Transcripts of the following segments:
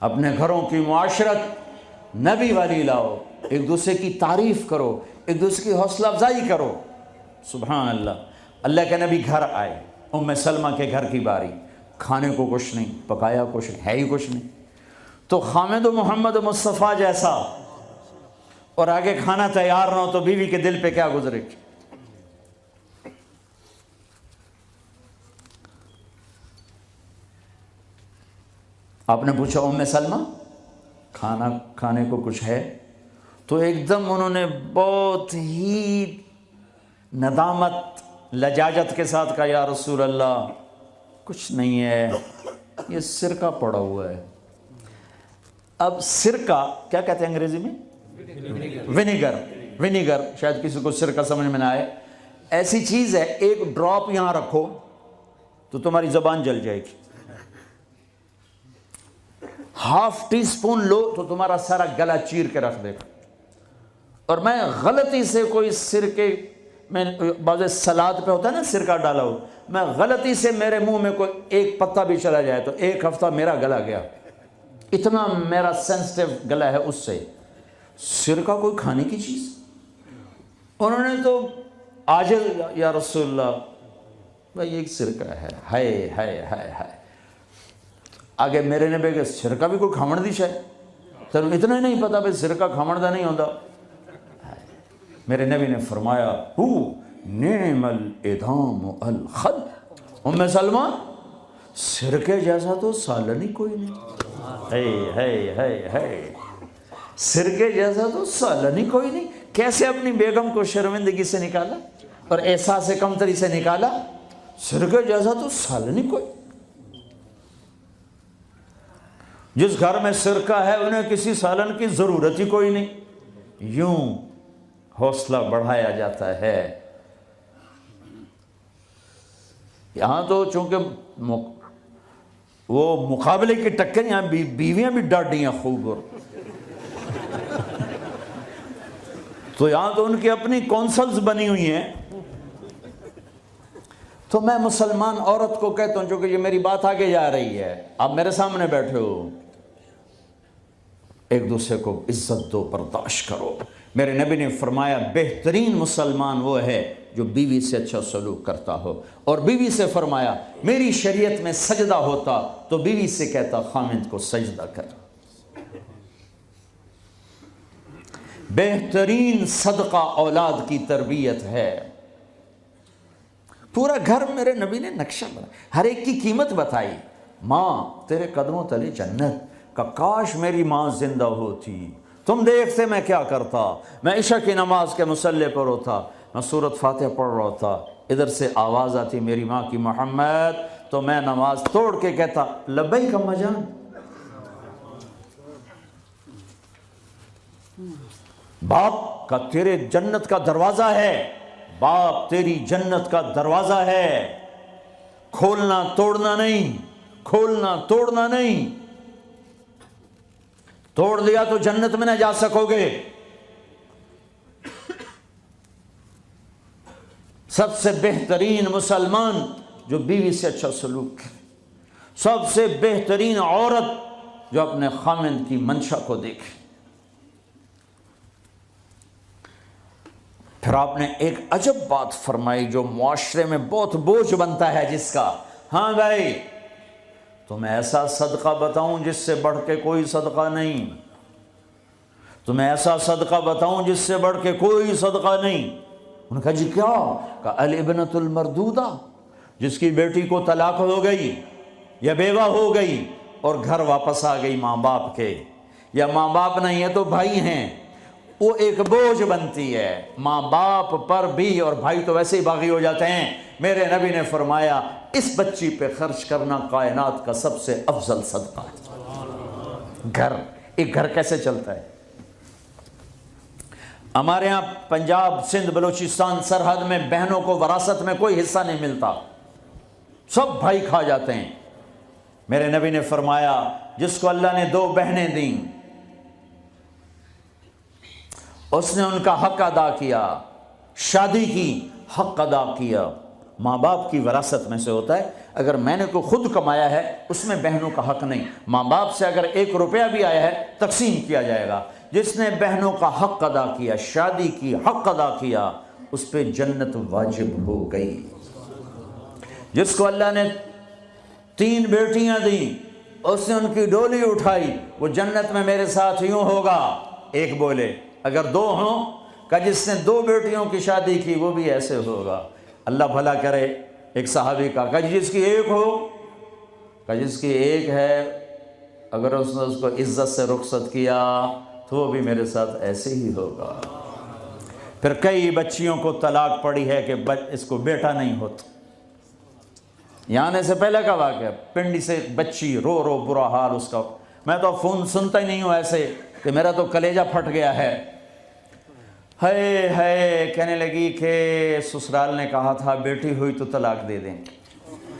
اپنے گھروں کی معاشرت نبی والی لاؤ، ایک دوسرے کی تعریف کرو، ایک دوسرے کی حوصلہ افزائی کرو۔ سبحان اللہ۔ اللہ کے نبی گھر آئے، ام سلمہ کے گھر کی باری، کھانے کو کچھ نہیں، پکایا کچھ ہے ہی کچھ نہیں، تو خامد و محمد مصطفیٰ جیسا اور آگے کھانا تیار نہ ہو تو بیوی کے دل پہ کیا گزرے گی؟ آپ نے پوچھا ام سلمہ کھانا کھانے کو کچھ ہے؟ تو ایک دم انہوں نے بہت ہی ندامت لجاجت کے ساتھ کہا، یا رسول اللہ کچھ نہیں ہے، یہ سرکہ پڑا ہوا ہے۔ اب سرکہ کیا کہتے ہیں انگریزی میں؟ ونیگر، شاید کسی کو سرکہ سمجھ میں نہ آئے۔ ایسی چیز ہے، ایک ڈراپ یہاں رکھو تو تمہاری زبان جل جائے گی، ہاف ٹی سپون لو تو تمہارا سارا گلا چیر کے رکھ دے گا۔ اور میں غلطی سے کوئی سرکے میں، بعض سلاد پہ ہوتا ہے نا سرکہ ڈالا ہو، میں غلطی سے میرے منہ میں کوئی ایک پتا بھی چلا جائے تو ایک ہفتہ میرا گلا گیا، اتنا میرا سینسٹیو گلا ہے اس سے۔ سرکہ کوئی کھانے کی چیز؟ انہوں نے تو آج یا رسول اللہ بھائی ایک سرکہ ہے، ہائے ہائے ہائے ہائے۔ آگے میرے نے کہ سرکہ بھی کوئی کھامڑ دی شاید، تو اتنا ہی نہیں پتا بھائی سرکہ کھامڑ دا نہیں ہوتا۔ میرے نبی نے فرمایا ہو نعم الادام الخل، ام سلمہ سرکے جیسا تو سالن ہی کوئی نہیں، ہے سرکے جیسا تو سالن ہی کوئی نہیں۔ کیسے اپنی بیگم کو شرمندگی سے نکالا اور احساس کمتری سے نکالا، سرکے جیسا تو سالن ہی کوئی۔ جس گھر میں سرکہ ہے انہیں کسی سالن کی ضرورت ہی کوئی نہیں۔ یوں حوصلہ بڑھایا جاتا ہے۔ یہاں تو چونکہ وہ مقابلے کی ٹکر، یہاں بیویاں بھی ڈاڈی ہیں خوب، اور تو یہاں تو ان کی اپنی کونسلز بنی ہوئی ہیں۔ تو میں مسلمان عورت کو کہتا ہوں، چونکہ یہ میری بات آگے جا رہی ہے، آپ میرے سامنے بیٹھے ہو، ایک دوسرے کو عزت دو، برداشت کرو۔ میرے نبی نے فرمایا بہترین مسلمان وہ ہے جو بیوی سے اچھا سلوک کرتا ہو، اور بیوی سے فرمایا میری شریعت میں سجدہ ہوتا تو بیوی سے کہتا خامند کو سجدہ کر۔ بہترین صدقہ اولاد کی تربیت ہے۔ پورا گھر میرے نبی نے نقشہ بنایا، ہر ایک کی قیمت بتائی۔ ماں تیرے قدموں تلے جنت، کہ کاش میری ماں زندہ ہوتی، تم دیکھتے میں کیا کرتا، میں عشاء کی نماز کے مصلی پر ہوتا، میں سورۃ فاتحہ پڑھ رہا ہوتا، ادھر سے آواز آتی میری ماں کی محمد، تو میں نماز توڑ کے کہتا لبیک اماں جان۔ باپ کا تیرے جنت کا دروازہ ہے، باپ تیری جنت کا دروازہ ہے، کھولنا توڑنا نہیں، کھولنا توڑنا نہیں، توڑ دیا تو جنت میں نہ جا سکو گے۔ سب سے بہترین مسلمان جو بیوی سے اچھا سلوک کرے، سب سے بہترین عورت جو اپنے خامند کی منشا کو دیکھے۔ پھر آپ نے ایک عجب بات فرمائی جو معاشرے میں بہت بوجھ بنتا ہے جس کا، ہاں بھائی تمہیں ایسا صدقہ بتاؤں جس سے بڑھ کے کوئی صدقہ نہیں، تمہیں ایسا صدقہ بتاؤں جس سے بڑھ کے کوئی صدقہ نہیں۔ انہوں نے کہا جی کیا؟ کہا الابنۃ المردودہ، جس کی بیٹی کو طلاق ہو گئی یا بیوہ ہو گئی اور گھر واپس آ گئی ماں باپ کے، یا ماں باپ نہیں ہے تو بھائی ہیں، وہ ایک بوجھ بنتی ہے ماں باپ پر بھی، اور بھائی تو ویسے ہی باغی ہو جاتے ہیں۔ میرے نبی نے فرمایا اس بچی پہ خرچ کرنا کائنات کا سب سے افضل صدقہ ہے۔ گھر، ایک گھر کیسے چلتا ہے؟ ہمارے یہاں پنجاب سندھ بلوچستان سرحد میں بہنوں کو وراثت میں کوئی حصہ نہیں ملتا، سب بھائی کھا جاتے ہیں۔ میرے نبی نے فرمایا جس کو اللہ نے 2 بہنیں دیں اس نے ان کا حق ادا کیا، شادی کی، حق ادا کیا، ماں باپ کی وراثت میں سے ہوتا ہے. اگر میں نے کوئی خود کمایا ہے اس میں بہنوں کا حق نہیں. ماں باپ سے اگر 1 روپیہ بھی آیا ہے تقسیم کیا جائے گا. جس نے بہنوں کا حق ادا کیا، شادی کی حق ادا کیا، اس پہ جنت واجب ہو گئی. جس کو اللہ نے 3 بیٹیاں دیں، اس نے ان کی ڈولی اٹھائی، وہ جنت میں میرے ساتھ یوں ہوگا. ایک بولے. اگر 2 ہوں، کہ جس نے 2 بیٹیوں کی شادی کی وہ بھی ایسے ہوگا. اللہ بھلا کرے. ایک صحابی کا کہ جس کی 1 ہو، کہ جس کی 1 ہے، اگر اس نے اس کو عزت سے رخصت کیا تو وہ بھی میرے ساتھ ایسے ہی ہوگا. پھر کئی بچیوں کو طلاق پڑی ہے کہ اس کو بیٹا نہیں ہوتا. یہاں آنے سے پہلے کا واقعہ، پنڈی سے بچی رو رو برا حال اس کا. میں تو فون سنتا ہی نہیں ہوں ایسے کہ میرا تو کلیجہ پھٹ گیا ہے. ہے کہنے لگی کہ سسرال نے کہا تھا بیٹی ہوئی تو طلاق دے دیں.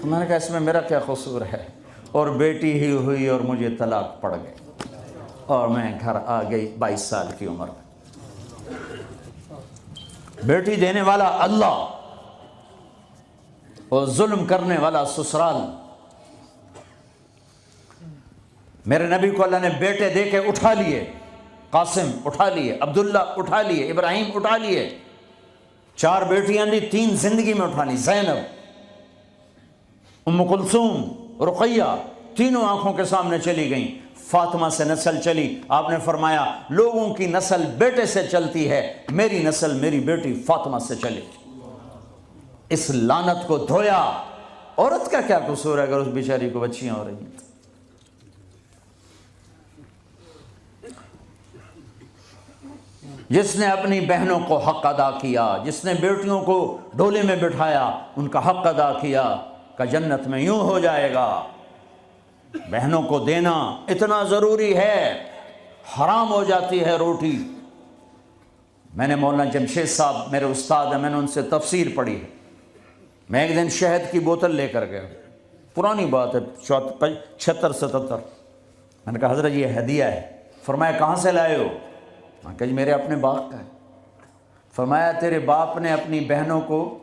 تو میں نے کہا اس میں میرا کیا قصور ہے، اور بیٹی ہی ہوئی اور مجھے طلاق پڑ گئی اور میں گھر آ گئی 22 سال کی عمر میں. بیٹی دینے والا اللہ اور ظلم کرنے والا سسرال. میرے نبی کو اللہ نے بیٹے دے کے اٹھا لیے. قاسم اٹھا لیے، عبداللہ اٹھا لیے، ابراہیم اٹھا لیے. 4 بیٹیاں دی، 3 زندگی میں اٹھا لی. زینب، ام کلثوم، رقیہ، تینوں آنکھوں کے سامنے چلی گئیں. فاطمہ سے نسل چلی. آپ نے فرمایا لوگوں کی نسل بیٹے سے چلتی ہے، میری نسل میری بیٹی فاطمہ سے چلی. اس لعنت کو دھویا. عورت کا کیا قصور ہے اگر اس بیچاری کو بچیاں ہو رہی ہیں؟ جس نے اپنی بہنوں کو حق ادا کیا، جس نے بیٹیوں کو ڈولے میں بٹھایا، ان کا حق ادا کیا، کہ جنت میں یوں ہو جائے گا. بہنوں کو دینا اتنا ضروری ہے، حرام ہو جاتی ہے روٹی. میں نے مولانا جمشید صاحب میرے استاد ہیں، میں نے ان سے تفسیر پڑھی ہے. میں ایک دن شہد کی بوتل لے کر گیا، پرانی بات ہے 76-77. میں نے کہا حضرت یہ ہدیہ ہے. فرمایا کہاں سے لائے ہو؟ میں کہا جی میرے اپنے باغ کا ہے. فرمایا تیرے باپ نے اپنی بہنوں کو،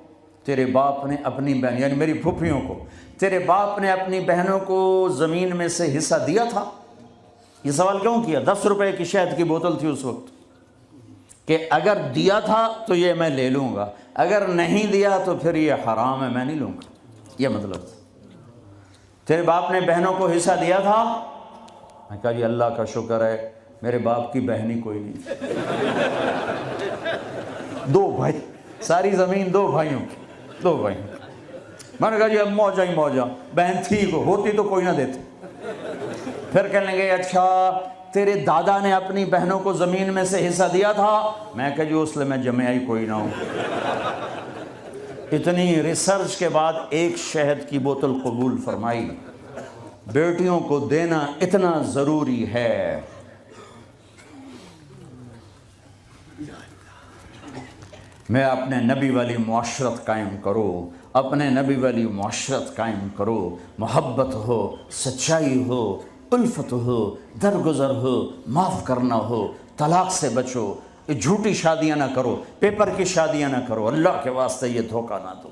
تیرے باپ نے اپنی بہن یعنی میری پھوپھیوں کو، تیرے باپ نے اپنی بہنوں کو زمین میں سے حصہ دیا تھا؟ یہ سوال کیوں کیا؟ 10 روپے کی شہد کی بوتل تھی اس وقت، کہ اگر دیا تھا تو یہ میں لے لوں گا، اگر نہیں دیا تو پھر یہ حرام ہے، میں نہیں لوں گا. یہ مطلب تھا. تیرے باپ نے بہنوں کو حصہ دیا تھا؟ میں کہا جی اللہ کا شکر ہے میرے باپ کی بہن ہی کوئی نہیں. 2 بھائی، ساری زمین 2 بھائیوں کی، 2 بھائی. میں نے کہا جی اب موجہ ہی موجہ، بہن تھی کو ہوتی تو کوئی نہ دیتے. پھر کہنے لگے اچھا تیرے دادا نے اپنی بہنوں کو زمین میں سے حصہ دیا تھا؟ میں کہا جی اس لیے میں جمعہ ہی کوئی نہ ہوں. اتنی ریسرچ کے بعد ایک شہد کی بوتل قبول فرمائی. بیٹیوں کو دینا اتنا ضروری ہے. میں اپنے نبی والی معاشرت قائم کرو، اپنے نبی والی معاشرت قائم کرو. محبت ہو، سچائی ہو، الفت ہو، درگزر ہو، معاف کرنا ہو، طلاق سے بچو. یہ جھوٹی شادیاں نہ کرو، پیپر کی شادیاں نہ کرو. اللہ کے واسطے یہ دھوکہ نہ دو.